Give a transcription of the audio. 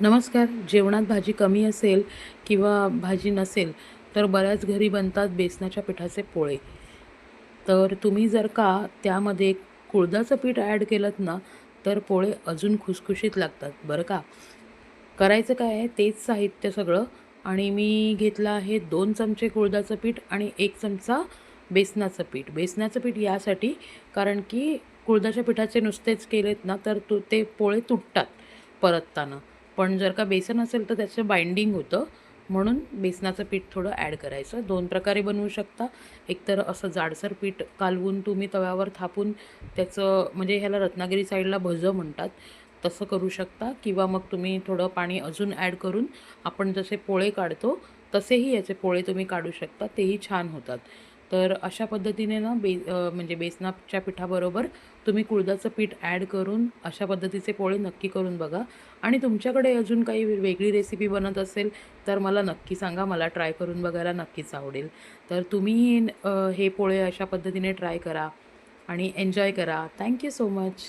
नमस्कार. जेवणात भाजी कमी असेल किंवा भाजी नसेल, तर बऱ्याच घरी बनतात बेसनाच्या पिठाचे पोळे. तर तुम्ही जर का त्यामध्ये कुळथाचं पीठ ॲड केलंत ना, तर पोळे अजून खुसखुशीत लागतात बरं का. करायचं काय आहे, तेच साहित्य सगळं आणि मी घेतलं आहे 2 चमचे कुळथाचं पीठ आणि 1 चमचा बेसनाचं पीठ. बेसनाचं पीठ यासाठी कारण की कुळथाच्या पिठाचे नुसतेच केलेत ना, तर ते पोळे तुटतात परतताना. पण जर का बेसन असेल तर त्याचं बाइंडिंग होतं, म्हणून बेसनाचं पीठ थोडं ॲड करायचं. 2 प्रकारे बनवू शकता. एकतर असं जाडसर पीठ कालवून तुम्ही तव्यावर थापून त्याचं म्हणजे ह्याला रत्नागिरी साईडला भजं म्हणतात, तसं करू शकता किंवा मग तुम्ही थोडं पाणी अजून ॲड करून आपण जसे पोळे काढतो, तसेही याचे पोळे तुम्ही काढू शकता. तेही छान होतात. तर अशा पद्धतीने ना म्हणजे बेसनाच्या पिठाबरोबर तुम्ही कुळथाचं पीठ ॲड करून अशा पद्धतीचे पोळे नक्की करून बघा. आणि तुमच्याकडे अजून काही वेगळी रेसिपी बनत असेल, तर मला नक्की सांगा. मला ट्राय करून बघायला नक्कीच आवडेल. तर तुम्ही हे पोळे अशा पद्धतीने ट्राय करा आणि एन्जॉय करा. Thank you so much.